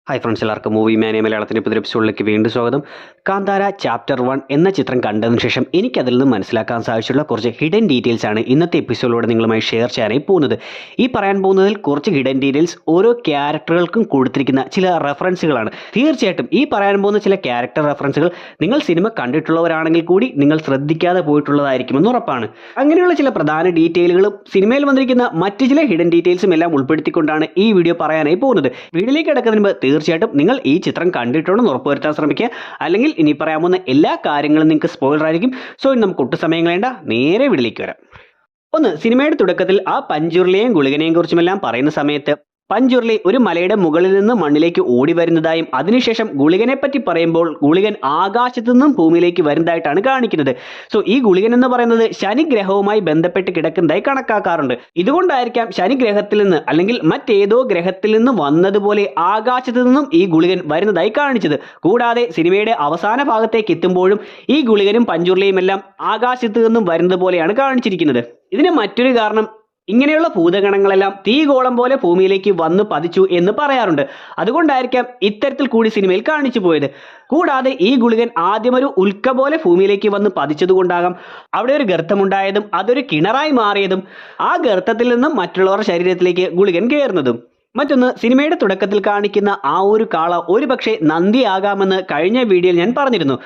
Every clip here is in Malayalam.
ഹായ് ഫ്രണ്ട്സ്, എല്ലാവർക്കും മൂവി മാനിയ മലയാളത്തിൻ്റെ പുതിയ എപ്പിസോഡിലേക്ക് വീണ്ടും സ്വാഗതം. കാന്താര ചാപ്റ്റർ 1 എന്ന ചിത്രം കണ്ടതിന് ശേഷം എനിക്കതിൽ നിന്ന് മനസ്സിലാക്കാൻ സാധിച്ചിട്ടുള്ള കുറച്ച് ഹിഡൻ ഡീറ്റെയിൽസ് ആണ് ഇന്നത്തെ എപ്പിസോഡിലൂടെ നിങ്ങളുമായി ഷെയർ ചെയ്യാനായി പോകുന്നത്. ഈ പറയാൻ പോകുന്നതിൽ കുറച്ച് ഹിഡൻ ഡീറ്റെയിൽസ് ഓരോ ക്യാരക്ടറുകൾക്കും കൊടുത്തിരിക്കുന്ന ചില റെഫറൻസുകളാണ്. തീർച്ചയായിട്ടും ഈ പറയാൻ പോകുന്ന ചില ക്യാരക്ടർ റെഫറൻസുകൾ നിങ്ങൾ സിനിമ കണ്ടിട്ടുള്ളവരാണെങ്കിൽ കൂടി നിങ്ങൾ ശ്രദ്ധിക്കാതെ പോയിട്ടുള്ളതായിരിക്കുമെന്ന് ഉറപ്പാണ്. അങ്ങനെയുള്ള ചില പ്രധാന ഡീറ്റെയിലുകളും സിനിമയിൽ വന്നിരിക്കുന്ന മറ്റ് ചില ഹിഡൻ ഡീറ്റെയിൽസും എല്ലാം ഉൾപ്പെടുത്തിക്കൊണ്ടാണ് ഈ വീഡിയോ പറയാനായി പോകുന്നത്. വീഡിയോയിലേക്ക് കിടക്കുന്നതിന് മുമ്പ് തീർച്ചയായിട്ടും നിങ്ങൾ ഈ ചിത്രം കണ്ടിട്ടുണ്ടെന്ന് ഉറപ്പുവരുത്താൻ ശ്രമിക്കുക. അല്ലെങ്കിൽ ഇനി പറയാവുന്ന എല്ലാ കാര്യങ്ങളും നിങ്ങൾക്ക് സ്പോയിലർ ആയിരിക്കും. സോ ഇനി നമുക്ക് ഒട്ടും സമയം കളയണ്ട, നേരെ വീട്ടിലേക്ക് വരാം. ഒന്ന്, സിനിമയുടെ തുടക്കത്തിൽ ആ പഞ്ചുരുളിയെയും ഗുളികനെയും കുറിച്ചുമെല്ലാം പറയുന്ന സമയത്ത് പഞ്ചുരുളി ഒരു മലയുടെ മുകളിൽ നിന്ന് മണ്ണിലേക്ക് ഓടി വരുന്നതായും അതിനുശേഷം ഗുളികനെ പറ്റി പറയുമ്പോൾ ഗുളികൻ ആകാശത്തു നിന്നും ഭൂമിയിലേക്ക് വരുന്നതായിട്ടാണ് കാണിക്കുന്നത്. സോ ഈ ഗുളികൻ എന്ന് പറയുന്നത് ശനിഗ്രഹവുമായി ബന്ധപ്പെട്ട് കിടക്കുന്നതായി കണക്കാക്കാറുണ്ട്. ഇതുകൊണ്ടായിരിക്കാം ശനിഗ്രഹത്തിൽ നിന്ന് അല്ലെങ്കിൽ മറ്റേതോ ഗ്രഹത്തിൽ നിന്ന് വന്നതുപോലെ ആകാശത്തു നിന്നും ഈ ഗുളികൻ വരുന്നതായി കാണിച്ചത്. കൂടാതെ സിനിമയുടെ അവസാന ഭാഗത്തേക്ക് എത്തുമ്പോഴും ഈ ഗുളികനും പഞ്ചുരുളിയും എല്ലാം ആകാശത്തു നിന്നും വരുന്നത് പോലെയാണ് കാണിച്ചിരിക്കുന്നത്. ഇതിന് മറ്റൊരു കാരണം, ഇങ്ങനെയുള്ള ഭൂതഗണങ്ങളെല്ലാം തീഗോളം പോലെ ഭൂമിയിലേക്ക് വന്ന് പതിച്ചു എന്ന് പറയാറുണ്ട്. അതുകൊണ്ടായിരിക്കാം ഇത്തരത്തിൽ കൂടി സിനിമയിൽ കാണിച്ചു പോയത്. കൂടാതെ ഈ ഗുളികൻ ആദ്യമൊരു ഉൽക്ക പോലെ ഭൂമിയിലേക്ക് വന്ന് പതിച്ചതുകൊണ്ടാകാം അവിടെ ഒരു ഗർത്തമുണ്ടായതും അതൊരു കിണറായി മാറിയതും ആ ഗർത്തത്തിൽ നിന്നും മറ്റുള്ളവരുടെ ശരീരത്തിലേക്ക് ഗുളികൻ കയറുന്നതും. മറ്റൊന്ന്, സിനിമയുടെ തുടക്കത്തിൽ കാണിക്കുന്ന ആ ഒരു കാള ഒരു പക്ഷേ നന്ദിയാകാമെന്ന് കഴിഞ്ഞ വീഡിയോയിൽ ഞാൻ പറഞ്ഞിരുന്നു.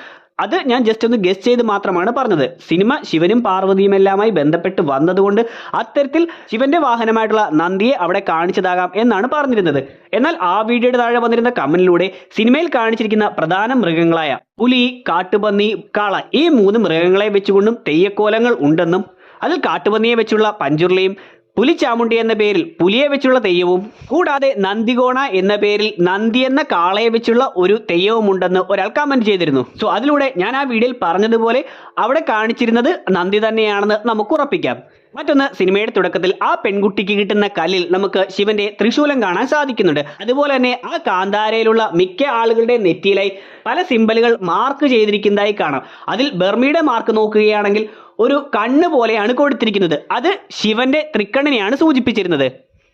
അത് ഞാൻ ജസ്റ്റ് ഒന്ന് ഗസ് ചെയ്ത് മാത്രമാണ് പറഞ്ഞത്. സിനിമ ശിവനും പാർവതിയും എല്ലാമായി ബന്ധപ്പെട്ട് വന്നതുകൊണ്ട് അത്തരത്തിൽ ശിവന്റെ വാഹനമായിട്ടുള്ള നന്ദിയെ അവിടെ കാണിച്ചതാകാം എന്നാണ് പറഞ്ഞിരുന്നത്. എന്നാൽ ആ വീഡിയോയുടെ താഴെ വന്നിരുന്ന കമന്റിലൂടെ സിനിമയിൽ കാണിച്ചിരിക്കുന്ന പ്രധാന മൃഗങ്ങളായ പുലി, കാട്ടുപന്നി, കാള ഈ 3 മൃഗങ്ങളെ വെച്ചുകൊണ്ടും തെയ്യക്കോലങ്ങൾ ഉണ്ടെന്നും അതിൽ കാട്ടുപന്നിയെ വെച്ചുള്ള പഞ്ചുരുളിയും പുലിച്ചാമുണ്ടി എന്ന പേരിൽ പുലിയെ വെച്ചുള്ള തെയ്യവും കൂടാതെ നന്ദികോണ എന്ന പേരിൽ നന്ദി എന്ന കാളയെ വെച്ചുള്ള ഒരു തെയ്യവും ഉണ്ടെന്ന് ഒരാൾ കമന്റ് ചെയ്തിരുന്നു. സോ അതിലൂടെ ഞാൻ ആ വീഡിയോയിൽ പറഞ്ഞതുപോലെ അവിടെ കാണിച്ചിരുന്നത് നന്ദി തന്നെയാണെന്ന് നമുക്ക് ഉറപ്പിക്കാം. മറ്റൊന്ന്, സിനിമയുടെ തുടക്കത്തിൽ ആ പെൺകുട്ടിക്ക് കിട്ടുന്ന കല്ലിൽ നമുക്ക് ശിവന്റെ ത്രിശൂലം കാണാൻ സാധിക്കുന്നുണ്ട്. അതുപോലെ തന്നെ ആ കാന്താരയിലുള്ള മിക്ക ആളുകളുടെ നെറ്റിയിലായി പല സിംബലുകൾ മാർക്ക് ചെയ്തിരിക്കുന്നതായി കാണാം. അതിൽ ബർമിയുടെ മാർക്ക് നോക്കുകയാണെങ്കിൽ ഒരു കണ്ണ് പോലെയാണ് കൊടുത്തിരിക്കുന്നത്. അത് ശിവന്റെ തൃക്കണ്ണിനെയാണ് സൂചിപ്പിച്ചിരുന്നത്.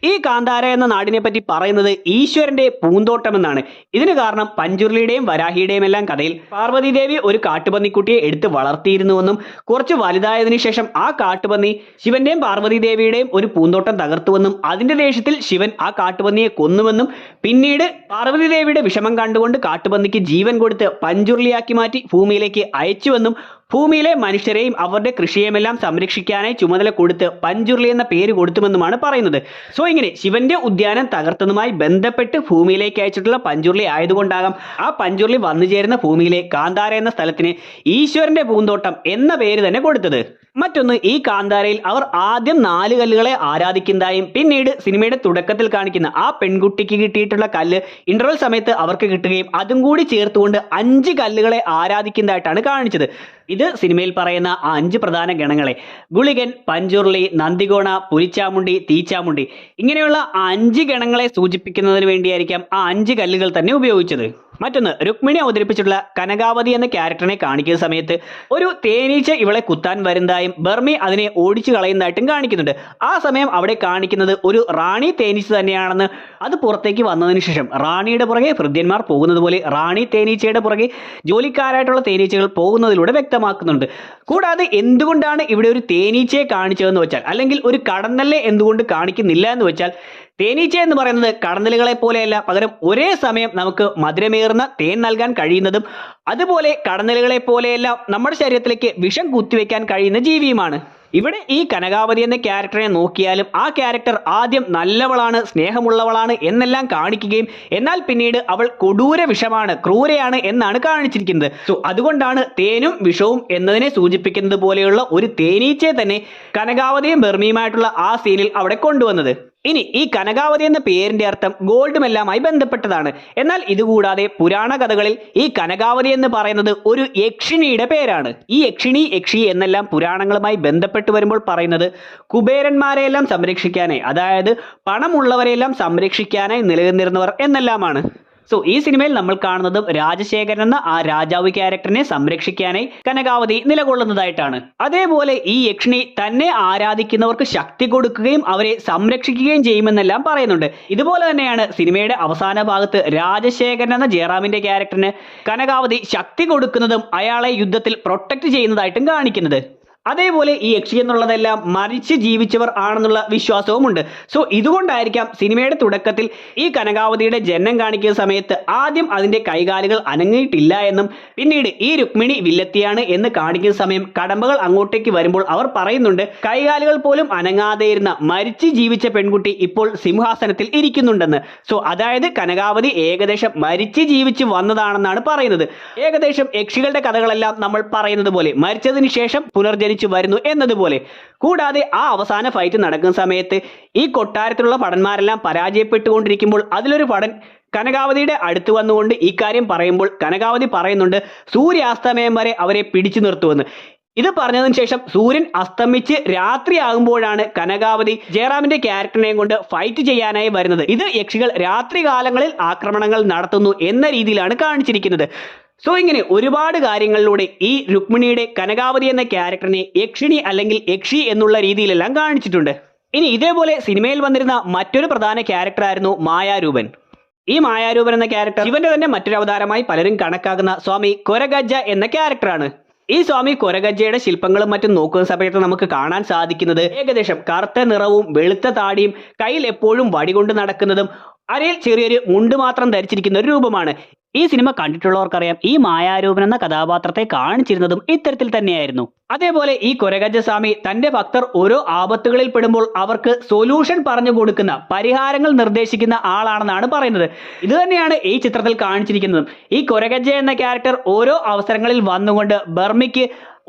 ഈ കാന്താര എന്ന നാടിനെ പറ്റി പറയുന്നത് ഈശ്വരന്റെ പൂന്തോട്ടം എന്നാണ്. ഇതിന് കാരണം പഞ്ചുരുളിയുടെയും വരാഹിയുടെയും എല്ലാം കഥയിൽ പാർവതി ദേവി ഒരു കാട്ടുപന്നിക്കുട്ടിയെ എടുത്ത് വളർത്തിയിരുന്നുവെന്നും കുറച്ച് വലുതായതിനു ശേഷം ആ കാട്ടുപന്നി ശിവന്റെയും പാർവതി ദേവിയുടെയും ഒരു പൂന്തോട്ടം തകർത്തുവെന്നും അതിന്റെ ദേഷ്യത്തിൽ ശിവൻ ആ കാട്ടുപന്നിയെ കൊന്നുവെന്നും പിന്നീട് പാർവതി ദേവിയുടെ വിഷമം കണ്ടുകൊണ്ട് കാട്ടുപന്നിക്ക് ജീവൻ കൊടുത്ത് പഞ്ചുരുളിയാക്കി മാറ്റി ഭൂമിയിലേക്ക് അയച്ചുവെന്നും ഭൂമിയിലെ മനുഷ്യരെയും അവരുടെ കൃഷിയെല്ലാം സംരക്ഷിക്കാനായി ചുമതല കൊടുത്ത് പഞ്ചുരുളി എന്ന പേര് കൊടുത്തുമെന്നുമാണ് പറയുന്നത്. സോ ഇങ്ങനെ ശിവന്റെ ഉദ്യാനം തകർത്തതുമായി ബന്ധപ്പെട്ട് ഭൂമിയിലേക്ക് അയച്ചിട്ടുള്ള പഞ്ചുരുളി ആയതുകൊണ്ടാകാം ആ പഞ്ചുരുളി വന്നു ചേരുന്ന ഭൂമിയിലെ കാന്താര എന്ന സ്ഥലത്തിന് ഈശ്വരന്റെ പൂന്തോട്ടം എന്ന പേര് തന്നെ കൊടുത്തത്. മറ്റൊന്ന്, ഈ കാന്താരയിൽ അവർ ആദ്യം 4 കല്ലുകളെ ആരാധിക്കുന്നതായും പിന്നീട് സിനിമയുടെ തുടക്കത്തിൽ കാണിക്കുന്ന ആ പെൺകുട്ടിക്ക് കിട്ടിയിട്ടുള്ള കല്ല് ഇന്റർവെൽ സമയത്ത് അവർക്ക് കിട്ടുകയും അതും കൂടി ചേർത്തുകൊണ്ട് 5 കല്ലുകളെ ആരാധിക്കുന്നതായിട്ടാണ് കാണിച്ചത്. ഇത് സിനിമയിൽ പറയുന്ന ആ 5 പ്രധാന ഗണങ്ങളെ ഗുളികൻ, പഞ്ചുരുളി, നന്ദികോണ, പുലിച്ചാമുണ്ടി, തീച്ചാമുണ്ടി ഇങ്ങനെയുള്ള 5 ഗണങ്ങളെ സൂചിപ്പിക്കുന്നതിന് വേണ്ടിയായിരിക്കാം ആ 5 കല്ലുകൾ തന്നെ ഉപയോഗിച്ചത്. മറ്റൊന്ന്, രുക്മിണി അവതരിപ്പിച്ചിട്ടുള്ള കനകാവതി എന്ന ക്യാരക്ടറിനെ കാണിക്കുന്ന സമയത്ത് ഒരു തേനീച്ച ഇവളെ കുത്താൻ വരുന്നതായും ബർമി അതിനെ ഓടിച്ചു കളയുന്നതായിട്ടും കാണിക്കുന്നുണ്ട്. ആ സമയം അവിടെ കാണിക്കുന്നത് ഒരു റാണി തേനീച്ച തന്നെയാണെന്ന് അത് പുറത്തേക്ക് വന്നതിന് ശേഷം റാണിയുടെ പുറകെ ഭൃത്യന്മാർ പോകുന്നത് പോലെ റാണി തേനീച്ചയുടെ പുറകെ ജോലിക്കാരായിട്ടുള്ള തേനീച്ചകൾ പോകുന്നതിലൂടെ വ്യക്തമാക്കുന്നുണ്ട്. കൂടാതെ എന്തുകൊണ്ടാണ് ഇവിടെ ഒരു തേനീച്ചയെ കാണിച്ചതെന്ന് വെച്ചാൽ, അല്ലെങ്കിൽ ഒരു കടന്നലിനെ എന്തുകൊണ്ട് കാണിക്കുന്നില്ല എന്ന് വെച്ചാൽ, തേനീച്ച എന്ന് പറയുന്നത് കടന്നലുകളെ പോലെയല്ല, പകരം ഒരേ സമയം നമുക്ക് മധുരമേറുന്ന തേൻ നൽകാൻ കഴിയുന്നതും അതുപോലെ കടന്നലുകളെ പോലെയല്ല നമ്മുടെ ശരീരത്തിലേക്ക് വിഷം കുത്തിവെക്കാൻ കഴിയുന്ന ജീവിയുമാണ്. ഇവിടെ ഈ കനകാവതി എന്ന ക്യാരക്ടറിനെ നോക്കിയാലും ആ ക്യാരക്ടർ ആദ്യം നല്ലവളാണ്, സ്നേഹമുള്ളവളാണ് എന്നെല്ലാം കാണിക്കുകയും എന്നാൽ പിന്നീട് അവൾ കൊടൂര വിഷമാണ്, ക്രൂരയാണ് എന്നാണ് കാണിച്ചിരിക്കുന്നത്. സോ അതുകൊണ്ടാണ് തേനും വിഷവും എന്നതിനെ സൂചിപ്പിക്കുന്നത് പോലെയുള്ള ഒരു തേനീച്ചയെ തന്നെ കനകാവതിയും ബർമിയുമായിട്ടുള്ള ആ സീനിൽ അവിടെ കൊണ്ടുവന്നത്. ഇനി ഈ കനകാവതി എന്ന പേരിന്റെ അർത്ഥം ഗോൾഡുമെല്ലാമായി ബന്ധപ്പെട്ടതാണ്. എന്നാൽ ഇതുകൂടാതെ പുരാണ കഥകളിൽ ഈ കനകാവതി എന്ന് പറയുന്നത് ഒരു യക്ഷിണിയുടെ പേരാണ്. ഈ യക്ഷി എന്നെല്ലാം പുരാണങ്ങളുമായി ബന്ധപ്പെട്ട് വരുമ്പോൾ പറയുന്നത് കുബേരന്മാരെയെല്ലാം സംരക്ഷിക്കാനായി, അതായത് പണമുള്ളവരെല്ലാം സംരക്ഷിക്കാനായി നിലനിന്നിരുന്നവർ എന്നെല്ലാമാണ്. സോ ഈ സിനിമയിൽ നമ്മൾ കാണുന്നതും രാജശേഖരൻ എന്ന ആ രാജാവ് ക്യാരക്ടറിനെ സംരക്ഷിക്കാനായി കനകാവതി നിലകൊള്ളുന്നതായിട്ടാണ്. അതേപോലെ ഈ യക്ഷിണി തന്നെ ആരാധിക്കുന്നവർക്ക് ശക്തി കൊടുക്കുകയും അവരെ സംരക്ഷിക്കുകയും ചെയ്യുമെന്നെല്ലാം പറയുന്നുണ്ട്. ഇതുപോലെ തന്നെയാണ് സിനിമയുടെ അവസാന ഭാഗത്ത് രാജശേഖരൻ എന്ന ജയറാമിന്റെ ക്യാരക്ടറിന് കനകാവതി ശക്തി കൊടുക്കുന്നതും അയാളെ യുദ്ധത്തിൽ പ്രൊട്ടക്ട് ചെയ്യുന്നതായിട്ടും കാണിക്കുന്നത്. അതേപോലെ ഈ യക്ഷി എന്നുള്ളതെല്ലാം മരിച്ച് ജീവിച്ചവർ ആണെന്നുള്ള വിശ്വാസവുമുണ്ട്. സോ ഇതുകൊണ്ടായിരിക്കാം സിനിമയുടെ തുടക്കത്തിൽ ഈ കനകാവതിയുടെ ജനനം കാണിക്കുന്ന സമയത്ത് ആദ്യം അതിന്റെ കൈകാലുകൾ അനങ്ങിയിട്ടില്ല എന്നും പിന്നീട് ഈ രുക്മിണി വില്ലത്തിയാണ് എന്ന് കാണിക്കുന്ന സമയം കടമ്പകൾ അങ്ങോട്ടേക്ക് വരുമ്പോൾ അവർ പറയുന്നുണ്ട് കൈകാലുകൾ പോലും അനങ്ങാതെ ഇരുന്ന മരിച്ച് ജീവിച്ച പെൺകുട്ടി ഇപ്പോൾ സിംഹാസനത്തിൽ ഇരിക്കുന്നുണ്ടെന്ന്. സോ അതായത് കനകാവതി ഏകദേശം മരിച്ച് ജീവിച്ച് വന്നതാണെന്നാണ് പറയുന്നത്. ഏകദേശം യക്ഷികളുടെ കഥകളെല്ലാം നമ്മൾ പറയുന്നത് പോലെ മരിച്ചതിന് ശേഷം പുനർജനി വരുന്നു എന്നതുപോലെ. കൂടാതെ ആ അവസാന ഫൈറ്റ് നടക്കുന്ന സമയത്ത് ഈ കൊട്ടാരത്തിലുള്ള ഭടന്മാരെല്ലാം പരാജയപ്പെട്ടുകൊണ്ടിരിക്കുമ്പോൾ അതിലൊരു ഭടൻ കനകാവതിയുടെ അടുത്ത് വന്നുകൊണ്ട് ഈ കാര്യം പറയുമ്പോൾ കനകാവതി പറയുന്നുണ്ട് സൂര്യാസ്തമയം വരെ അവരെ പിടിച്ചു നിർത്തുമെന്ന്. ഇത് പറഞ്ഞതിന് ശേഷം സൂര്യൻ അസ്തമിച്ച് രാത്രിയാകുമ്പോഴാണ് കനകാവതി ജയറാമിന്റെ ക്യാരക്ടറിനെയും കൊണ്ട് ഫൈറ്റ് ചെയ്യാനായി വരുന്നത്. ഇത് യക്ഷികൾ രാത്രി കാലങ്ങളിൽ ആക്രമണങ്ങൾ നടത്തുന്നു എന്ന രീതിയിലാണ് കാണിച്ചിരിക്കുന്നത്. സോ ഇങ്ങനെ ഒരുപാട് കാര്യങ്ങളിലൂടെ ഈ രുക്മിണിയുടെ കനകാവതി എന്ന ക്യാരക്ടറിനെ യക്ഷിണി അല്ലെങ്കിൽ യക്ഷി എന്നുള്ള രീതിയിലെല്ലാം കാണിച്ചിട്ടുണ്ട്. ഇനി ഇതേപോലെ സിനിമയിൽ വന്നിരുന്ന മറ്റൊരു പ്രധാന ക്യാരക്ടറായിരുന്നു മായാരൂപൻ. ഈ മായാരൂപൻ എന്ന ക്യാരക്ടർ ഇവന്റെ തന്നെ മറ്റൊരു അവതാരമായി പലരും കണക്കാക്കുന്ന സ്വാമി കൊരഗജ്ജ എന്ന ക്യാരക്ടറാണ്. ഈ സ്വാമി കൊരഗജ്ജയുടെ ശില്പങ്ങളും മറ്റും നോക്കുന്ന സമയത്ത് നമുക്ക് കാണാൻ സാധിക്കുന്നത് ഏകദേശം കറുത്ത നിറവും വെളുത്ത താടിയും കയ്യിൽ എപ്പോഴും വടികൊണ്ട് നടക്കുന്നതും അരയിൽ ചെറിയൊരു മുണ്ട് മാത്രം ധരിച്ചിരിക്കുന്ന ഒരു രൂപമാണ്. ഈ സിനിമ കണ്ടിട്ടുള്ളവർക്കറിയാം ഈ മായാരൂപൻ എന്ന കഥാപാത്രത്തെ കാണിച്ചിരുന്നതും ഇത്തരത്തിൽ തന്നെയായിരുന്നു. അതേപോലെ ഈ കൊരഗജ്ജ സ്വാമി തന്റെ ഭക്തർ ഓരോ ആപത്തുകളിൽ പെടുമ്പോൾ അവർക്ക് സൊല്യൂഷൻ പറഞ്ഞു കൊടുക്കുന്ന പരിഹാരങ്ങൾ നിർദ്ദേശിക്കുന്ന ആളാണെന്നാണ് പറയുന്നത്. ഇത് തന്നെയാണ് ഈ ചിത്രത്തിൽ കാണിച്ചിരിക്കുന്നതും. ഈ കൊരഗജ്ജ എന്ന ക്യാരക്ടർ ഓരോ അവസരങ്ങളിൽ വന്നുകൊണ്ട് ബർമിക്ക്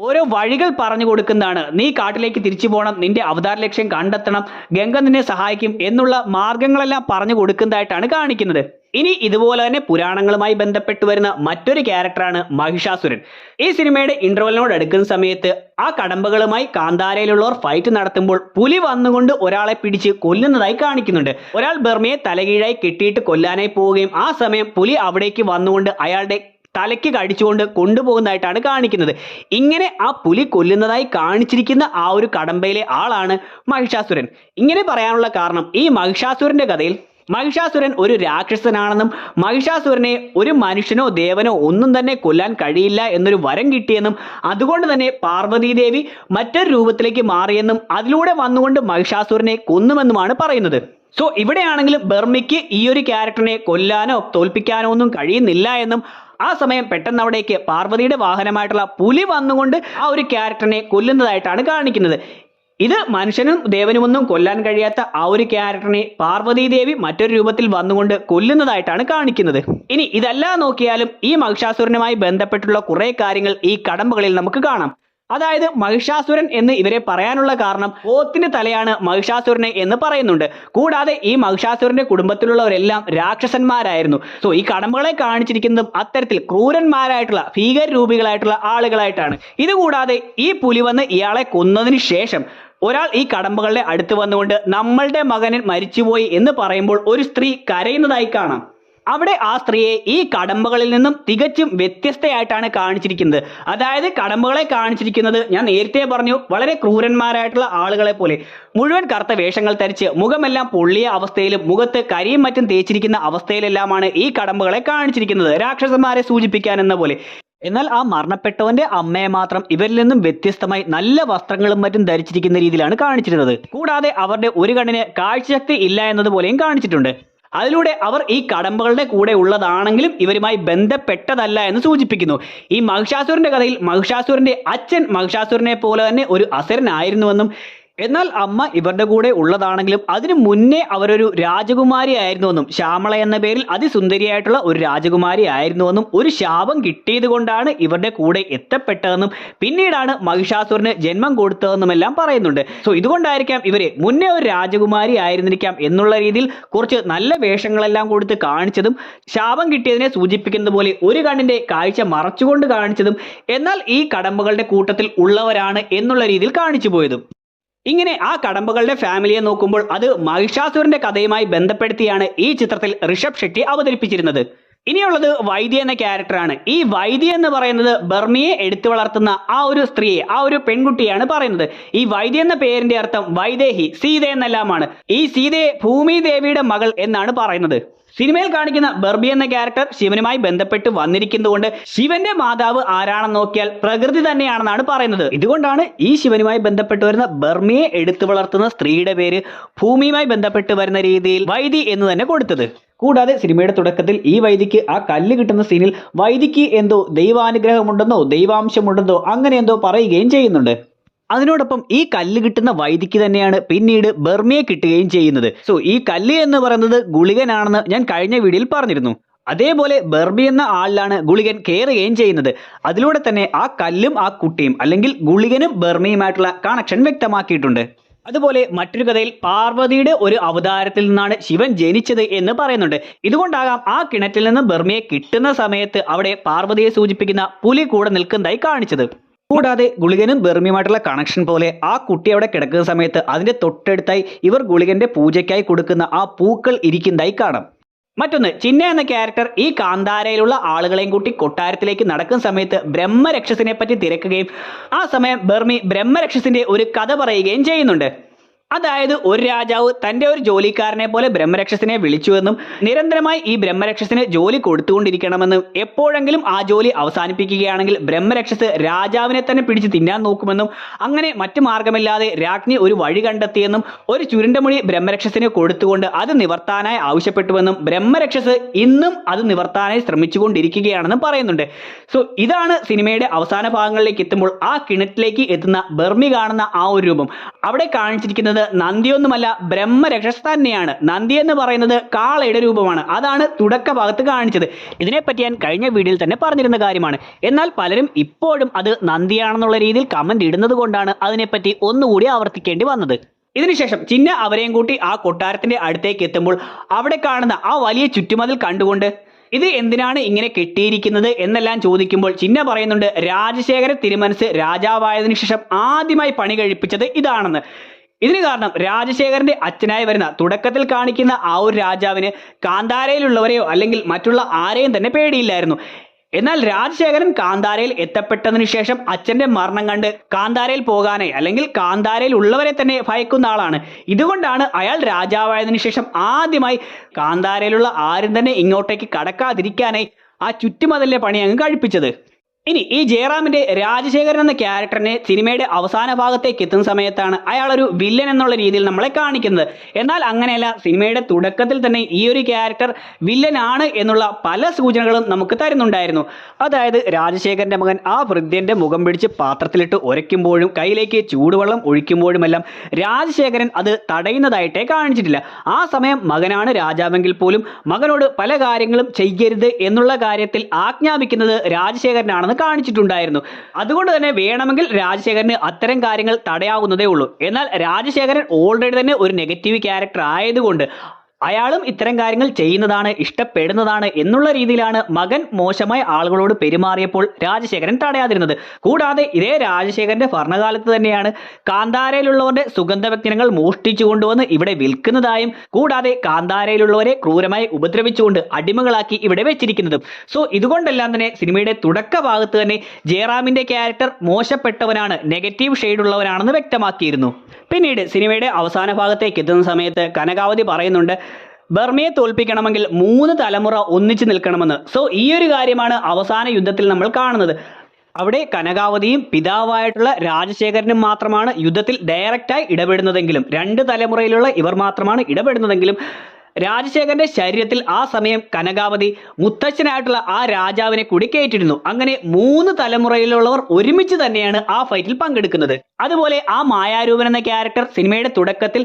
ഓരോ വഴികൾ പറഞ്ഞു കൊടുക്കുന്നതാണ്. നീ കാട്ടിലേക്ക് തിരിച്ചു പോകണം, നിന്റെ അവതാര ലക്ഷ്യം കണ്ടെത്തണം, ഗംഗ നിന്നെ സഹായിക്കും എന്നുള്ള മാർഗങ്ങളെല്ലാം പറഞ്ഞു കൊടുക്കുന്നതായിട്ടാണ് കാണിക്കുന്നത്. ഇനി ഇതുപോലെ തന്നെ പുരാണങ്ങളുമായി ബന്ധപ്പെട്ട് വരുന്ന മറ്റൊരു ക്യാരക്ടറാണ് മഹിഷാസുരൻ. ഈ സിനിമയുടെ ഇന്റർവെലിനോട് അടുക്കുന്ന സമയത്ത് ആ കടമ്പകളുമായി കാന്താരയിലുള്ളവർ ഫൈറ്റ് നടത്തുമ്പോൾ പുലി വന്നുകൊണ്ട് ഒരാളെ പിടിച്ച് കൊല്ലുന്നതായി കാണിക്കുന്നുണ്ട്. ഒരാൾ ബർമയെ തലകീഴായി കെട്ടിയിട്ട് കൊല്ലാനായി പോവുകയും ആ സമയം പുലി അവിടേക്ക് വന്നുകൊണ്ട് അയാളുടെ തലയ്ക്ക് കടിച്ചുകൊണ്ട് കൊണ്ടുപോകുന്നതായിട്ടാണ് കാണിക്കുന്നത്. ഇങ്ങനെ ആ പുലി കൊല്ലുന്നതായി കാണിച്ചിരിക്കുന്ന ആ ഒരു കടമ്പയിലെ ആളാണ് മഹിഷാസുരൻ. ഇങ്ങനെ പറയാനുള്ള കാരണം ഈ മഹിഷാസുരന്റെ കഥയിൽ മഹിഷാസുരൻ ഒരു രാക്ഷസനാണെന്നും മഹിഷാസുരനെ ഒരു മനുഷ്യനോ ദേവനോ ഒന്നും തന്നെ കൊല്ലാൻ കഴിയില്ല എന്നൊരു വരം കിട്ടിയെന്നും അതുകൊണ്ട് തന്നെ പാർവതീദേവി മറ്റൊരു രൂപത്തിലേക്ക് മാറിയെന്നും അതിലൂടെ വന്നുകൊണ്ട് മഹിഷാസുരനെ കൊന്നുമെന്നുമാണ് പറയുന്നത്. സോ ഇവിടെയാണെങ്കിലും ബർമിക്ക് ഈ ഒരു ക്യാരക്ടറിനെ കൊല്ലാനോ തോൽപ്പിക്കാനോ ഒന്നും കഴിയുന്നില്ല എന്നും ആ സമയം പെട്ടെന്ന് അവിടേക്ക് പാർവതിയുടെ വാഹനമായിട്ടുള്ള പുലി വന്നുകൊണ്ട് ആ ഒരു ക്യാരക്ടറിനെ കൊല്ലുന്നതായിട്ടാണ് കാണിക്കുന്നത്. ഇത് മനുഷ്യനും ദേവനുമൊന്നും കൊല്ലാൻ കഴിയാത്ത ആ ഒരു ക്യാരക്ടറിനെ പാർവതീദേവി മറ്റൊരു രൂപത്തിൽ വന്നുകൊണ്ട് കൊല്ലുന്നതായിട്ടാണ് കാണിക്കുന്നത്. ഇനി ഇതെല്ലാം നോക്കിയാലും ഈ മഹിഷാസുരനുമായി ബന്ധപ്പെട്ടുള്ള കുറെ കാര്യങ്ങൾ ഈ കടമ്പകളിൽ നമുക്ക് കാണാം. അതായത് മഹിഷാസുരൻ എന്ന് ഇവരെ പറയാനുള്ള കാരണം പോത്തിന്റെ തലയാണ് മഹിഷാസുരനെ എന്ന് പറയുന്നുണ്ട്. കൂടാതെ ഈ മഹിഷാസുരന്റെ കുടുംബത്തിലുള്ളവരെല്ലാം രാക്ഷസന്മാരായിരുന്നു. സോ ഈ കടമ്പകളെ കാണിച്ചിരിക്കുന്നതും അത്തരത്തിൽ ക്രൂരന്മാരായിട്ടുള്ള ഭീകരരൂപികളായിട്ടുള്ള ആളുകളായിട്ടാണ്. ഇതുകൂടാതെ ഈ പുലി വന്ന് ഇയാളെ കൊന്നതിന് ശേഷം ഒരാൾ ഈ കടമ്പകളുടെ അടുത്ത് വന്നുകൊണ്ട് നമ്മളുടെ മകൻ മരിച്ചുപോയി എന്ന് പറയുമ്പോൾ ഒരു സ്ത്രീ കരയുന്നതായി കാണാം. അവിടെ ആ സ്ത്രീയെ ഈ കടമ്പകളിൽ നിന്നും തികച്ചും വ്യത്യസ്തയായിട്ടാണ് കാണിച്ചിരിക്കുന്നത്. അതായത് കടമ്പകളെ കാണിച്ചിരിക്കുന്നത് ഞാൻ നേരത്തെ പറഞ്ഞു വളരെ ക്രൂരന്മാരായിട്ടുള്ള ആളുകളെ പോലെ മുഴുവൻ കറുത്ത വേഷങ്ങൾ ധരിച്ച് മുഖമെല്ലാം പൊള്ളിയ അവസ്ഥയിലും മുഖത്ത് കരിയും മറ്റും തേച്ചിരിക്കുന്ന അവസ്ഥയിലെല്ലാമാണ് ഈ കടമ്പകളെ കാണിച്ചിരിക്കുന്നത്, രാക്ഷസന്മാരെ സൂചിപ്പിക്കാൻ എന്ന പോലെ. എന്നാൽ ആ മരണപ്പെട്ടവന്റെ അമ്മയെ മാത്രം ഇവരിൽ നിന്നും വ്യത്യസ്തമായി നല്ല വസ്ത്രങ്ങളും മറ്റും ധരിച്ചിരിക്കുന്ന രീതിയിലാണ് കാണിച്ചിരുന്നത്. കൂടാതെ അവരുടെ ഒരു കണ്ണിന് കാഴ്ചശക്തി ഇല്ല എന്നതുപോലെയും കാണിച്ചിട്ടുണ്ട്. അതിലൂടെ അവർ ഈ കടമ്പകളുടെ കൂടെ ഉള്ളതാണെങ്കിലും ഇവരുമായി ബന്ധപ്പെട്ടതല്ല എന്ന് സൂചിപ്പിക്കുന്നു. ഈ മഹിഷാസുരന്റെ കഥയിൽ മഹിഷാസുരന്റെ അച്ഛൻ മഹിഷാസുരനെ പോലെ തന്നെ ഒരു അസുരനായിരുന്നുവെന്നും എന്നാൽ അമ്മ ഇവരുടെ കൂടെ ഉള്ളതാണെങ്കിലും അതിനു മുന്നേ അവരൊരു രാജകുമാരി ആയിരുന്നുവെന്നും ശ്യാമള എന്ന പേരിൽ അതിസുന്ദരിയായിട്ടുള്ള ഒരു രാജകുമാരി ആയിരുന്നുവെന്നും ഒരു ശാപം കിട്ടിയത് കൊണ്ടാണ് ഇവരുടെ കൂടെ എത്തപ്പെട്ടതെന്നും പിന്നീടാണ് മഹിഷാസുരന് ജന്മം കൊടുത്തതെന്നുമെല്ലാം പറയുന്നുണ്ട്. സോ ഇതുകൊണ്ടായിരിക്കാം ഇവരെ മുന്നേ ഒരു രാജകുമാരി ആയിരുന്നിരിക്കാം എന്നുള്ള രീതിയിൽ കുറച്ച് നല്ല വേഷങ്ങളെല്ലാം കൊടുത്ത് കാണിച്ചതും ശാപം കിട്ടിയതിനെ സൂചിപ്പിക്കുന്നത് പോലെ ഒരു കണ്ണിന്റെ കാഴ്ച മറച്ചുകൊണ്ട് കാണിച്ചതും എന്നാൽ ഈ കടമ്പകളുടെ കൂട്ടത്തിൽ ഉള്ളവരാണ് എന്നുള്ള രീതിയിൽ കാണിച്ചു പോയതും. ഇങ്ങനെ ആ കടമ്പകളുടെ ഫാമിലിയെ നോക്കുമ്പോൾ അത് മഹിഷാസുരന്റെ കഥയുമായി ബന്ധപ്പെടുത്തിയാണ് ഈ ചിത്രത്തിൽ ഋഷഭ് ഷെട്ടി അവതരിപ്പിച്ചിരുന്നത്. ഇനിയുള്ളത് വൈദ്യ എന്ന ക്യാരക്ടറാണ്. ഈ വൈദ്യ എന്ന് പറയുന്നത് ബർമിയെ എടുത്തു വളർത്തുന്ന ആ ഒരു സ്ത്രീയെ, ആ ഒരു പെൺകുട്ടിയാണ് പറയുന്നത്. ഈ വൈദ്യ എന്ന പേരിന്റെ അർത്ഥം വൈദേഹി, സീത എന്നെല്ലാമാണ്. ഈ സീതയെ ഭൂമി ദേവിയുടെ മകൾ എന്നാണ് പറയുന്നത്. സിനിമയിൽ കാണിക്കുന്ന ബർബി എന്ന ക്യാരക്ടർ ശിവനുമായി ബന്ധപ്പെട്ട് വന്നിരിക്കുന്നതുകൊണ്ട് ശിവന്റെ മാതാവ് ആരാണെന്ന് നോക്കിയാൽ പ്രകൃതി തന്നെയാണെന്നാണ് പറയുന്നത്. ഇതുകൊണ്ടാണ് ഈ ശിവനുമായി ബന്ധപ്പെട്ട് വരുന്ന ബർമിയെ എടുത്തു വളർത്തുന്ന സ്ത്രീയുടെ പേര് ഭൂമിയുമായി ബന്ധപ്പെട്ട് വരുന്ന രീതിയിൽ വൈദി എന്ന് തന്നെ കൊടുത്തത്. കൂടാതെ സിനിമയുടെ തുടക്കത്തിൽ ഈ വൈദിക്ക് ആ കല്ല് കിട്ടുന്ന സീനിൽ വൈദിക്ക് എന്തോ ദൈവാനുഗ്രഹമുണ്ടെന്നോ ദൈവാംശമുണ്ടെന്നോ അങ്ങനെ എന്തോ പറയുകയും ചെയ്യുന്നുണ്ട്. അതിനോടൊപ്പം ഈ കല്ല് കിട്ടുന്ന വൈദിക്ക് തന്നെയാണ് പിന്നീട് ബർമിയെ കിട്ടുകയും ചെയ്യുന്നത്. സോ ഈ കല്ല് എന്ന് പറയുന്നത് ഗുളികനാണെന്ന് ഞാൻ കഴിഞ്ഞ വീഡിയോയിൽ പറഞ്ഞിരുന്നു. അതേപോലെ ബർബി എന്ന ആളിലാണ് ഗുളികൻ കയറുകയും ചെയ്യുന്നത്. അതിലൂടെ തന്നെ ആ കല്ലും ആ കുട്ടിയും അല്ലെങ്കിൽ ഗുളികനും ബർമിയുമായിട്ടുള്ള കണക്ഷൻ വ്യക്തമാക്കിയിട്ടുണ്ട്. അതുപോലെ മറ്റൊരു കഥയിൽ പാർവതിയുടെ ഒരു അവതാരത്തിൽ നിന്നാണ് ശിവൻ ജനിച്ചത് എന്ന് പറയുന്നുണ്ട്. ഇതുകൊണ്ടാകാം ആ കിണറ്റിൽ നിന്ന് ബർമിയെ കിട്ടുന്ന സമയത്ത് അവിടെ പാർവതിയെ സൂചിപ്പിക്കുന്ന പുലി കൂടെ നിൽക്കുന്നതായി കാണിച്ചത്. കൂടാതെ ഗുളികനും ബർമിയുമായിട്ടുള്ള കണക്ഷൻ പോലെ ആ കുട്ടി അവിടെ കിടക്കുന്ന സമയത്ത് അതിന്റെ തൊട്ടടുത്തായി ഇവർ ഗുളികന്റെ പൂജയ്ക്കായി കൊടുക്കുന്ന ആ പൂക്കൾ ഇരിക്കുന്നതായി കാണാം. മറ്റൊന്ന്, ചിന്ന എന്ന ക്യാരക്ടർ ഈ കാന്താരയിലുള്ള ആളുകളെയും കൂട്ടി കൊട്ടാരത്തിലേക്ക് നടക്കുന്ന സമയത്ത് ബ്രഹ്മരക്ഷസിനെ പറ്റി തിരക്കുകയും ആ സമയം ബർമി ബ്രഹ്മരക്ഷസിന്റെ ഒരു കഥ പറയുകയും ചെയ്യുന്നുണ്ട്. അതായത് ഒരു രാജാവ് തന്റെ ഒരു ജോലിക്കാരനെ പോലെ ബ്രഹ്മരക്ഷസിനെ വിളിച്ചുവെന്നും നിരന്തരമായി ഈ ബ്രഹ്മരക്ഷസിന് ജോലി കൊടുത്തുകൊണ്ടിരിക്കണമെന്നും എപ്പോഴെങ്കിലും ആ ജോലി അവസാനിപ്പിക്കുകയാണെങ്കിൽ ബ്രഹ്മരക്ഷസ് രാജാവിനെ തന്നെ പിടിച്ച് തിന്നാൻ നോക്കുമെന്നും അങ്ങനെ മറ്റു മാർഗമില്ലാതെ രാജ്ഞി ഒരു വഴി കണ്ടെത്തിയെന്നും ഒരു ചുരുണ്ടമൊഴി ബ്രഹ്മരക്ഷസിന് കൊടുത്തുകൊണ്ട് അത് നിവർത്താനായി ആവശ്യപ്പെട്ടുവെന്നും ബ്രഹ്മരക്ഷസ് ഇന്നും അത് നിവർത്താനായി ശ്രമിച്ചുകൊണ്ടിരിക്കുകയാണെന്നും പറയുന്നുണ്ട്. സോ ഇതാണ് സിനിമയുടെ അവസാന ഭാഗങ്ങളിലേക്ക് എത്തുമ്പോൾ ആ കിണറ്റിലേക്ക് എത്തുന്ന ബർമി കാണുന്ന ആ ഒരു രൂപം. അവിടെ കാണിച്ചിരിക്കുന്നത് നന്ദിയൊന്നുമല്ല, ബ്രഹ്മരക്ഷസ് തന്നെയാണ്. നന്ദി എന്ന് പറയുന്നത് കാളയുടെ രൂപമാണ്. അതാണ് തുടക്ക ഭാഗത്ത് കാണിച്ചത്. ഇതിനെപ്പറ്റി ഞാൻ കഴിഞ്ഞ വീഡിയോയിൽ തന്നെ പറഞ്ഞിരുന്ന കാര്യമാണ്. എന്നാൽ പലരും ഇപ്പോഴും അത് നന്ദിയാണെന്നുള്ള രീതിയിൽ കമന്റ് ഇടുന്നത് കൊണ്ടാണ് അതിനെപ്പറ്റി ഒന്നുകൂടി ആവർത്തിക്കേണ്ടി വന്നത്. ഇതിനുശേഷം ചിന്ന അവരെയും കൂട്ടി ആ കൊട്ടാരത്തിന്റെ അടുത്തേക്ക് എത്തുമ്പോൾ അവിടെ കാണുന്ന ആ വലിയ ചുറ്റുമതിൽ കണ്ടുകൊണ്ട് ഇത് എന്തിനാണ് ഇങ്ങനെ കെട്ടിയിരിക്കുന്നത് എന്നെല്ലാം ചോദിക്കുമ്പോൾ ചിന്ന പറയുന്നുണ്ട്, രാജശേഖര തിരുമനസ് രാജാവായതിനു ശേഷം ആദ്യമായി പണി കഴിപ്പിച്ചത് ഇതാണെന്ന്. ഇതിന് കാരണം രാജശേഖരന്റെ അച്ഛനായി വരുന്ന തുടക്കത്തിൽ കാണിക്കുന്ന ആ ഒരു രാജാവിന് കാന്താരയിലുള്ളവരെയോ അല്ലെങ്കിൽ മറ്റുള്ള ആരെയും തന്നെ പേടിയില്ലായിരുന്നു. എന്നാൽ രാജശേഖരൻ കാന്താരയിൽ എത്തപ്പെട്ടതിനു ശേഷം അച്ഛന്റെ മരണം കണ്ട് കാന്താരയിൽ പോകാനായി അല്ലെങ്കിൽ കാന്താരയിൽ ഉള്ളവരെ തന്നെ ഭയക്കുന്ന ആളാണ്. ഇതുകൊണ്ടാണ് അയാൾ രാജാവായതിനു ശേഷം ആദ്യമായി കാന്താരയിലുള്ള ആരും തന്നെ ഇങ്ങോട്ടേക്ക് കടക്കാതിരിക്കാനായി ആ ചുറ്റുമതിലെ പണി അങ്ങ് കഴിപ്പിച്ചത്. ഇനി ഈ ജയറാമിന്റെ രാജശേഖരൻ എന്ന ക്യാരക്ടറിനെ സിനിമയുടെ അവസാന ഭാഗത്തേക്ക് എത്തുന്ന സമയത്താണ് അയാൾ ഒരു വില്ലൻ എന്നുള്ള രീതിയിൽ നമ്മളെ കാണിക്കുന്നത്. എന്നാൽ അങ്ങനെയല്ല, സിനിമയുടെ തുടക്കത്തിൽ തന്നെ ഈ ഒരു ക്യാരക്ടർ വില്ലൻ ആണ് എന്നുള്ള പല സൂചനകളും നമുക്ക് തരുന്നുണ്ടായിരുന്നു. അതായത് രാജശേഖരന്റെ മകൻ ആ വൃദ്ധന്റെ മുഖം പിടിച്ച് പാത്രത്തിലിട്ട് ഉരയ്ക്കുമ്പോഴും കയ്യിലേക്ക് ചൂടുവെള്ളം ഒഴിക്കുമ്പോഴുമെല്ലാം രാജശേഖരൻ അത് തടയുന്നതായിട്ടേ കാണിച്ചിട്ടില്ല. ആ സമയം മകനാണ് രാജാവെങ്കിൽ പോലും മകനോട് പല കാര്യങ്ങളും ചെയ്യരുത് എന്നുള്ള കാര്യത്തിൽ ആജ്ഞാപിക്കുന്നത് രാജശേഖരനാണെന്ന് കാണിച്ചിട്ടുണ്ടായിരുന്നു. അതുകൊണ്ട് തന്നെ വേണമെങ്കിൽ രാജശേഖരന് അത്തരം കാര്യങ്ങൾ തടയാവുന്നതേ ഉള്ളൂ. എന്നാൽ രാജശേഖരൻ ഓൾറെഡി തന്നെ ഒരു നെഗറ്റീവ് ക്യാരക്ടർ ആയതുകൊണ്ട് അയാളും ഇത്തരം കാര്യങ്ങൾ ചെയ്യുന്നതാണ്, ഇഷ്ടപ്പെടുന്നതാണ് എന്നുള്ള രീതിയിലാണ് മകൻ മോശമായി ആളുകളോട് പെരുമാറിയപ്പോൾ രാജശേഖരൻ തടയാതിരുന്നത്. കൂടാതെ ഇതേ രാജശേഖരന്റെ ഭരണകാലത്ത് തന്നെയാണ് കാന്താരയിലുള്ളവരുടെ സുഗന്ധവ്യഞ്ജനങ്ങൾ മോഷ്ടിച്ചു കൊണ്ടുവന്ന് ഇവിടെ വിൽക്കുന്നതായും കൂടാതെ കാന്താരയിലുള്ളവരെ ക്രൂരമായി ഉപദ്രവിച്ചുകൊണ്ട് അടിമകളാക്കി ഇവിടെ വെച്ചിരിക്കുന്നതും. സോ ഇതുകൊണ്ടെല്ലാം തന്നെ സിനിമയുടെ തുടക്ക ഭാഗത്ത് തന്നെ ജയറാമിന്റെ ക്യാരക്ടർ മോശപ്പെട്ടവനാണ്, നെഗറ്റീവ് ഷെയ്ഡുള്ളവനാണെന്ന് വ്യക്തമാക്കിയിരുന്നു. പിന്നീട് സിനിമയുടെ അവസാന ഭാഗത്തേക്ക് എത്തുന്ന സമയത്ത് കനകാവതി പറയുന്നുണ്ട്, ബർമയെ തോൽപ്പിക്കണമെങ്കിൽ 3 തലമുറ ഒന്നിച്ചു നിൽക്കണമെന്ന്. സോ ഈ ഒരു കാര്യമാണ് അവസാന യുദ്ധത്തിൽ നമ്മൾ കാണുന്നത്. അവിടെ കനകാവതിയും പിതാവായിട്ടുള്ള രാജശേഖരനും മാത്രമാണ് യുദ്ധത്തിൽ ഡയറക്റ്റായി ഇടപെടുന്നതെങ്കിലും 2 തലമുറയിലുള്ള ഇവർ മാത്രമാണ് ഇടപെടുന്നതെങ്കിലും രാജശേഖരന്റെ ശരീരത്തിൽ ആ സമയം കനകാവതി മുത്തച്ഛനായിട്ടുള്ള ആ രാജാവിനെ കൂടി കയറ്റിയിരുന്നു. അങ്ങനെ 3 തലമുറയിലുള്ളവർ ഒരുമിച്ച് തന്നെയാണ് ആ ഫൈറ്റിൽ പങ്കെടുക്കുന്നത്. അതുപോലെ ആ മായാരൂപൻ എന്ന ക്യാരക്ടർ സിനിമയുടെ തുടക്കത്തിൽ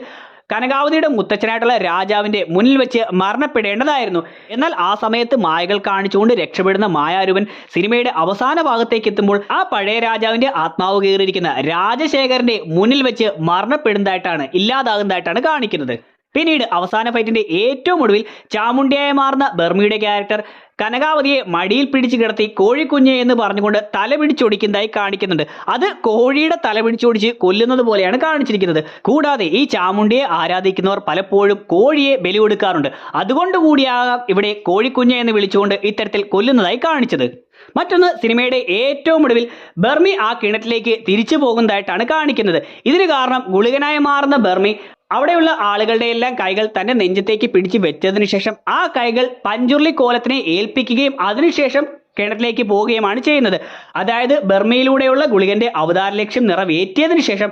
കനകാവതിയുടെ മുത്തച്ഛനായിട്ടുള്ള രാജാവിന്റെ മുന്നിൽ വെച്ച് മരണപ്പെടേണ്ടതായിരുന്നു. എന്നാൽ ആ സമയത്ത് മായകൾ കാണിച്ചുകൊണ്ട് രക്ഷപ്പെടുന്ന മായാരൂപൻ സിനിമയുടെ അവസാന ഭാഗത്തേക്ക് എത്തുമ്പോൾ ആ പഴയ രാജാവിന്റെ ആത്മാവ് കയറിയിരിക്കുന്ന രാജശേഖരന്റെ മുന്നിൽ വെച്ച് മരണപ്പെടുന്നതായിട്ടാണ്, ഇല്ലാതാകുന്നതായിട്ടാണ് കാണിക്കുന്നത്. പിന്നീട് അവസാന ഫൈറ്റിന്റെ ഏറ്റവും ഒടുവിൽ ചാമുണ്ടിയായി മാറുന്ന ബർമിയുടെ ക്യാരക്ടർ കനകാവതിയെ മടിയിൽ പിടിച്ചു കിടത്തി കോഴിക്കുഞ്ഞ് എന്ന് പറഞ്ഞുകൊണ്ട് തല പിടിച്ചൊടിക്കുന്നതായി കാണിക്കുന്നുണ്ട്. അത് കോഴിയുടെ തല പിടിച്ചൊടിച്ച് കൊല്ലുന്നത് പോലെയാണ് കാണിച്ചിരിക്കുന്നത്. കൂടാതെ ഈ ചാമുണ്ടിയെ ആരാധിക്കുന്നവർ പലപ്പോഴും കോഴിയെ ബലി കൊടുക്കാറുണ്ട്. അതുകൊണ്ട് കൂടിയാകാം ഇവിടെ കോഴിക്കുഞ്ഞ് എന്ന് വിളിച്ചുകൊണ്ട് ഇത്തരത്തിൽ കൊല്ലുന്നതായി കാണിച്ചത്. മറ്റൊന്ന്, സിനിമയുടെ ഏറ്റവും ഒടുവിൽ ബർമി ആ കിണറ്റിലേക്ക് തിരിച്ചു പോകുന്നതായിട്ടാണ് കാണിക്കുന്നത്. ഇതിന് കാരണം ഗുളികനായി മാറുന്ന ബർമി അവിടെയുള്ള ആളുകളുടെ എല്ലാം കൈകൾ തന്റെ നെഞ്ചത്തേക്ക് പിടിച്ചു വെച്ചതിനു ശേഷം ആ കൈകൾ പഞ്ചുർലി കോലത്തിനെ ഏൽപ്പിക്കുകയും അതിനുശേഷം കിണറ്റിലേക്ക് പോവുകയുമാണ് ചെയ്യുന്നത്. അതായത് ബർമയിലൂടെയുള്ള ഗുളികന്റെ അവതാര ലക്ഷ്യം നിറവേറ്റിയതിനു ശേഷം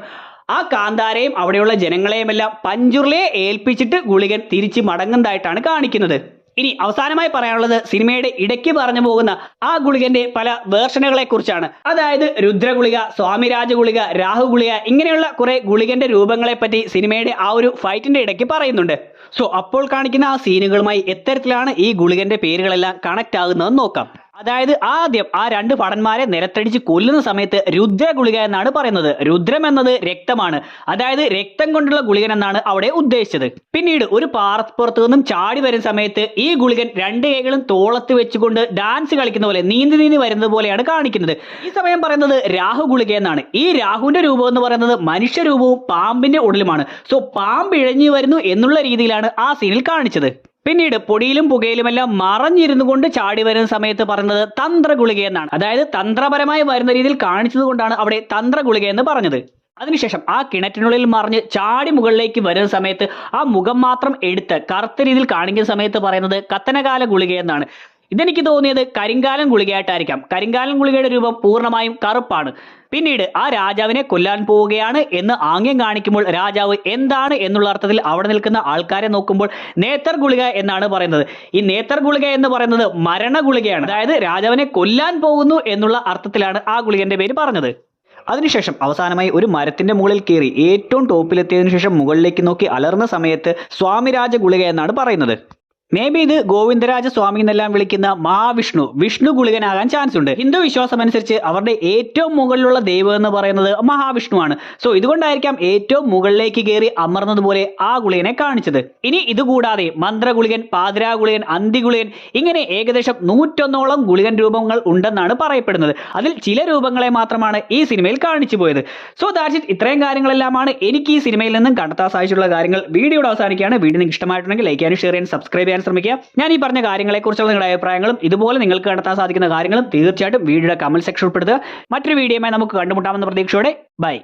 ആ കാന്താരയും അവിടെയുള്ള ജനങ്ങളെയും എല്ലാം പഞ്ചുർലിയെ ഏൽപ്പിച്ചിട്ട് ഗുളികൻ തിരിച്ച് മടങ്ങുന്നതായിട്ടാണ് കാണിക്കുന്നത്. ഇനി അവസാനമായി പറയാനുള്ളത് സിനിമയുടെ ഇടയ്ക്ക് പറഞ്ഞു പോകുന്ന ആ ഗുളികന്റെ പല വേർഷനുകളെ കുറിച്ചാണ്. അതായത് രുദ്രഗുളിക, സ്വാമിരാജ ഗുളിക, രാഹു ഗുളിക, ഇങ്ങനെയുള്ള കുറെ ഗുളികന്റെ രൂപങ്ങളെ പറ്റി സിനിമയുടെ ആ ഒരു ഫൈറ്റിന്റെ ഇടയ്ക്ക് പറയുന്നുണ്ട്. സോ അപ്പോൾ കാണിക്കുന്ന ആ സീനുകളുമായി എത്തരത്തിലാണ് ഈ ഗുളികന്റെ പേരുകളെല്ലാം കണക്ട് ആകുന്നതെന്ന് നോക്കാം. അതായത് ആദ്യം ആ രണ്ട് ഭടന്മാരെ നിരത്തടിച്ച് കൊല്ലുന്ന സമയത്ത് രുദ്ര ഗുളിക എന്നാണ് പറയുന്നത്. രുദ്രം എന്നത് രക്തമാണ്, അതായത് രക്തം കൊണ്ടുള്ള ഗുളികൻ എന്നാണ് അവിടെ ഉദ്ദേശിച്ചത്. പിന്നീട് ഒരു പാറപ്പുറത്തു നിന്നും ചാടി വരുന്ന സമയത്ത് ഈ ഗുളികൻ രണ്ട് കൈകളും തോളത്ത് വെച്ചുകൊണ്ട് ഡാൻസ് കളിക്കുന്ന പോലെ നീന്തി വരുന്നത് പോലെയാണ് കാണിക്കുന്നത്. ഈ സമയം പറയുന്നത് രാഹു ഗുളിക എന്നാണ്. ഈ രാഹുവിന്റെ രൂപം എന്ന് പറയുന്നത് മനുഷ്യരൂപവും പാമ്പിന്റെ ഉടലുമാണ്. സോ പാമ്പ് ഇഴഞ്ഞു വരുന്നു എന്നുള്ള രീതിയിലാണ് ആ സീനിൽ കാണിച്ചത്. പിന്നീട് പൊടിയിലും പുകയിലുമെല്ലാം മറഞ്ഞിരുന്നു കൊണ്ട് ചാടി വരുന്ന സമയത്ത് പറയുന്നത് തന്ത്രഗുളിക എന്നാണ്. അതായത് തന്ത്രപരമായി വരുന്ന രീതിയിൽ കാണിച്ചത് കൊണ്ടാണ് അവിടെ തന്ത്രഗുളിക എന്ന് പറഞ്ഞത്. അതിനുശേഷം ആ കിണറ്റിനുള്ളിൽ മറിഞ്ഞ് ചാടി മുകളിലേക്ക് വരുന്ന സമയത്ത് ആ മുഖം മാത്രം എടുത്ത് കറുത്ത രീതിയിൽ കാണിക്കുന്ന സമയത്ത് പറയുന്നത് കത്തനകാല ഗുളിക എന്നാണ്. ഇതെനിക്ക് തോന്നിയത് കരിങ്കാലൻ ഗുളികയായിട്ടായിരിക്കാം. കരിങ്കാലൻ ഗുളികയുടെ രൂപം പൂർണ്ണമായും കറുപ്പാണ്. പിന്നീട് ആ രാജാവിനെ കൊല്ലാൻ പോവുകയാണ് എന്ന് ആംഗ്യം കാണിക്കുമ്പോൾ രാജാവ് എന്താണ് എന്നുള്ള അർത്ഥത്തിൽ അവിടെ നിൽക്കുന്ന ആൾക്കാരെ നോക്കുമ്പോൾ നേത്തർ ഗുളിക എന്നാണ് പറയുന്നത്. ഈ നേത്തർ ഗുളിക എന്ന് പറയുന്നത് മരണ ഗുളികയാണ്. അതായത് രാജാവിനെ കൊല്ലാൻ പോകുന്നു എന്നുള്ള അർത്ഥത്തിലാണ് ആ ഗുളികന്റെ പേര് പറഞ്ഞത്. അതിനുശേഷം അവസാനമായി ഒരു മരത്തിന്റെ മുകളിൽ കയറി ഏറ്റവും ടോപ്പിലെത്തിയതിനു ശേഷം മുകളിലേക്ക് നോക്കി അലർന്ന സമയത്ത് സ്വാമിരാജ ഗുളിക എന്നാണ് പറയുന്നത്. മേ ബി ഇത് ഗോവിന്ദരാജ സ്വാമി എന്നെല്ലാം വിളിക്കുന്ന മഹാവിഷ്ണു, വിഷ്ണു ഗുളികനാകാൻ ചാൻസ് ഉണ്ട്. ഹിന്ദു വിശ്വാസം അനുസരിച്ച് അവരുടെ ഏറ്റവും മുകളിലുള്ള ദൈവം എന്ന് പറയുന്നത് മഹാവിഷ്ണു ആണ്. സോ ഇതുകൊണ്ടായിരിക്കാം ഏറ്റവും മുകളിലേക്ക് കയറി അമർന്നതുപോലെ ആ ഗുളികനെ കാണിച്ചത്. ഇനി ഇതുകൂടാതെ മന്ത്രഗുളികൻ, പാതിരാ ഗുളികൻ, അന്തിഗുളികൻ, ഇങ്ങനെ ഏകദേശം 101ഓളം ഗുളികൻ രൂപങ്ങൾ ഉണ്ടെന്നാണ് പറയപ്പെടുന്നത്. അതിൽ ചില രൂപങ്ങളെ മാത്രമാണ് ഈ സിനിമയിൽ കാണിച്ചു പോയത്. So that's it. ഇത്രയും കാര്യങ്ങളെല്ലാമാണ് എനിക്ക് ഈ സിനിമയിൽ നിന്നും കണ്ടെത്താൻ സാധിച്ചിട്ടുള്ള കാര്യങ്ങൾ. വീഡിയോയുടെ അവസാനിക്കുകയാണ്. വീഡിയോ നിങ്ങൾക്ക് ഇഷ്ടമായിട്ടുണ്ടെങ്കിൽ ലൈക്ക് ചെയ്യാനും ഷെയർ ചെയ്യാനും സബ്സ്ക്രൈബ് ചെയ്യാൻ ശ്രമിക്കുക. ഞാൻ ഈ പറഞ്ഞ കാര്യങ്ങളെക്കുറിച്ചുള്ള നിങ്ങളുടെ അഭിപ്രായങ്ങളും ഇതുപോലെ നിങ്ങൾക്ക് കണ്ടെത്താൻ സാധിക്കുന്ന കാര്യങ്ങളും തീർച്ചയായിട്ടും വീഡിയോയുടെ കമന്റ് സെക്ഷൻ ഉൾപ്പെടുത്തുക. മറ്റൊരു വീഡിയോയുമായി നമുക്ക് കണ്ടുമുട്ടാമെന്ന പ്രതീക്ഷയോടെ ബൈ.